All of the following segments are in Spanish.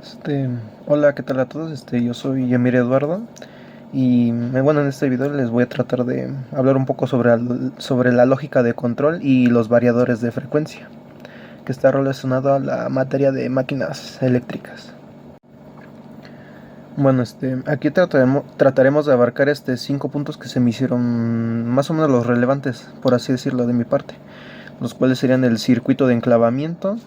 Este, Hola, ¿qué tal a todos? Yo soy Yamir Eduardo y bueno, en este video les voy a tratar de hablar un poco sobre la lógica de control y los variadores de frecuencia, que está relacionado a la materia de máquinas eléctricas. Bueno, aquí trataremos de abarcar 5 puntos que se me hicieron más o menos los relevantes, por así decirlo, de mi parte, los cuales serían el circuito de enclavamiento,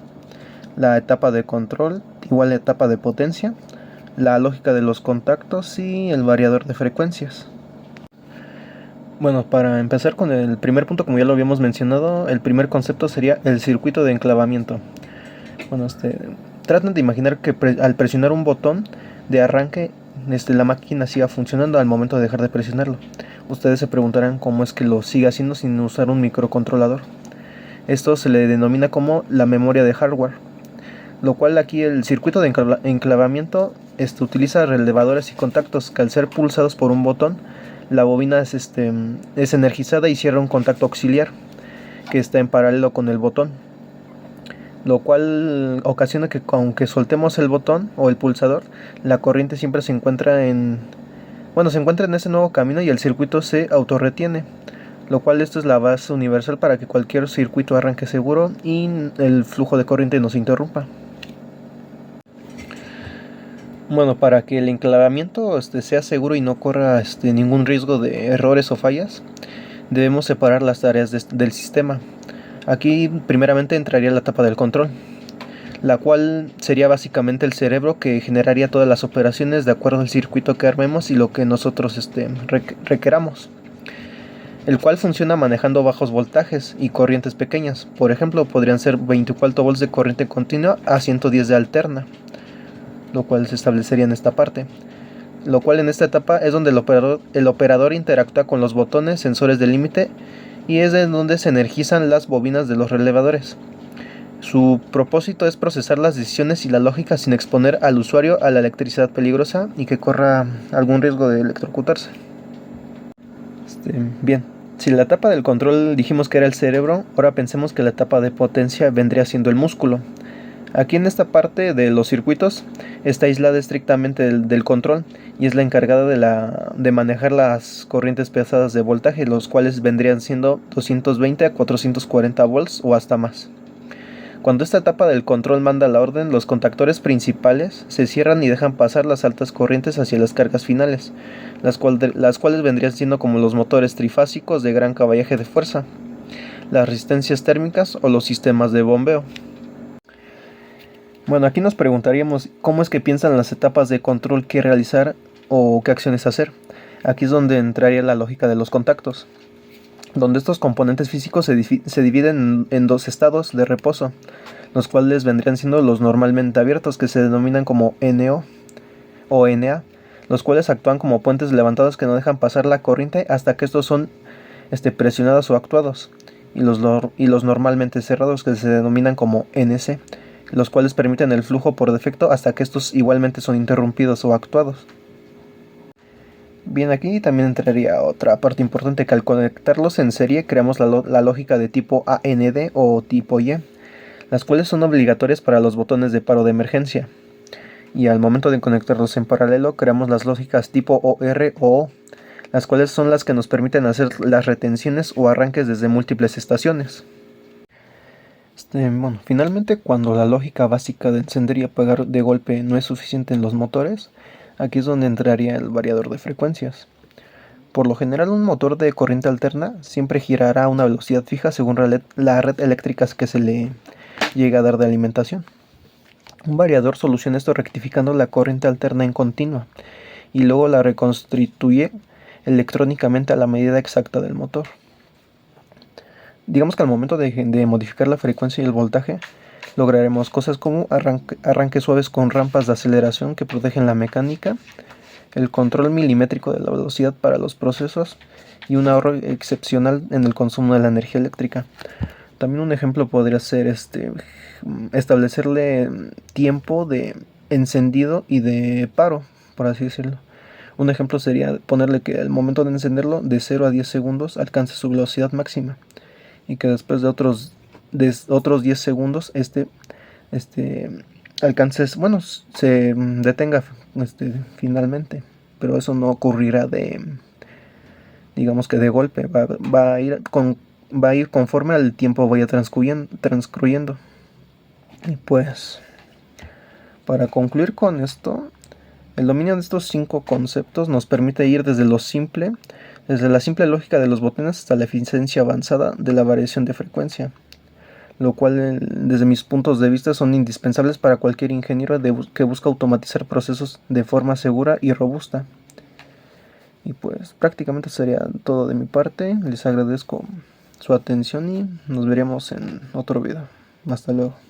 la etapa de control, igual la etapa de potencia, la lógica de los contactos y el variador de frecuencias. Bueno, para empezar con el primer punto, como ya lo habíamos mencionado, el primer concepto sería el circuito de enclavamiento. Bueno, traten de imaginar que al presionar un botón de arranque, la máquina siga funcionando al momento de dejar de presionarlo. Ustedes se preguntarán cómo es que lo sigue haciendo sin usar un microcontrolador. Esto se le denomina como la memoria de hardware, lo cual aquí el circuito de enclavamiento utiliza relevadores y contactos que al ser pulsados por un botón, la bobina es energizada y cierra un contacto auxiliar que está en paralelo con el botón, lo cual ocasiona que aunque soltemos el botón o el pulsador, la corriente siempre se encuentra en ese nuevo camino y el circuito se autorretiene, lo cual esto es la base universal para que cualquier circuito arranque seguro y el flujo de corriente no se interrumpa. Bueno, para que el enclavamiento sea seguro y no corra ningún riesgo de errores o fallas, debemos separar las tareas del sistema. Aquí primeramente entraría la etapa del control, la cual sería básicamente el cerebro que generaría todas las operaciones de acuerdo al circuito que armemos y lo que nosotros requeramos, el cual funciona manejando bajos voltajes y corrientes pequeñas. Por ejemplo, podrían ser 24 volts de corriente continua a 110 de alterna, lo cual se establecería en esta parte. Lo cual en esta etapa es donde el operador interactúa con los botones sensores de límite y es de donde se energizan las bobinas de los relevadores. Su propósito es procesar las decisiones y la lógica sin exponer al usuario a la electricidad peligrosa y que corra algún riesgo de electrocutarse. Bien, si la etapa del control dijimos que era el cerebro, ahora pensemos que la etapa de potencia vendría siendo el músculo. Aquí en esta parte de los circuitos está aislada estrictamente del control y es la encargada de manejar las corrientes pesadas de voltaje, los cuales vendrían siendo 220 a 440 volts o hasta más. Cuando esta etapa del control manda la orden, los contactores principales se cierran y dejan pasar las altas corrientes hacia las cargas finales, las cuales vendrían siendo como los motores trifásicos de gran caballaje de fuerza, las resistencias térmicas o los sistemas de bombeo. Bueno, aquí nos preguntaríamos cómo es que piensan las etapas de control qué realizar o qué acciones hacer. Aquí es donde entraría la lógica de los contactos, donde estos componentes físicos se dividen en dos estados de reposo, los cuales vendrían siendo los normalmente abiertos, que se denominan como NO o NA, los cuales actúan como puentes levantados que no dejan pasar la corriente hasta que estos son presionados o actuados, y los normalmente cerrados, que se denominan como NC, los cuales permiten el flujo por defecto hasta que estos igualmente son interrumpidos o actuados. Bien, aquí también entraría otra parte importante, que al conectarlos en serie creamos la lógica de tipo AND o tipo Y, las cuales son obligatorias para los botones de paro de emergencia. Y al momento de conectarlos en paralelo creamos las lógicas tipo OR o O, las cuales son las que nos permiten hacer las retenciones o arranques desde múltiples estaciones. Bueno, finalmente, cuando la lógica básica de encender y apagar de golpe no es suficiente en los motores, aquí es donde entraría el variador de frecuencias. Por lo general, un motor de corriente alterna siempre girará a una velocidad fija según la red eléctrica que se le llega a dar de alimentación. Un variador soluciona esto rectificando la corriente alterna en continua y luego la reconstituye electrónicamente a la medida exacta del motor. Digamos que al momento de modificar la frecuencia y el voltaje, lograremos cosas como arranques suaves con rampas de aceleración que protegen la mecánica, el control milimétrico de la velocidad para los procesos y un ahorro excepcional en el consumo de la energía eléctrica. También un ejemplo podría ser establecerle tiempo de encendido y de paro, por así decirlo. Un ejemplo sería ponerle que al momento de encenderlo, de 0 a 10 segundos, alcance su velocidad máxima y que después de otros 10 segundos este alcances, bueno, se detenga finalmente, pero eso no ocurrirá digamos que de golpe, va a ir conforme al tiempo vaya transcurriendo. Y pues, para concluir con esto, el dominio de estos 5 conceptos nos permite ir desde desde la simple lógica de los botones hasta la eficiencia avanzada de la variación de frecuencia, lo cual desde mis puntos de vista son indispensables para cualquier ingeniero que busca automatizar procesos de forma segura y robusta. Y pues prácticamente sería todo de mi parte. Les agradezco su atención y nos veremos en otro video. Hasta luego.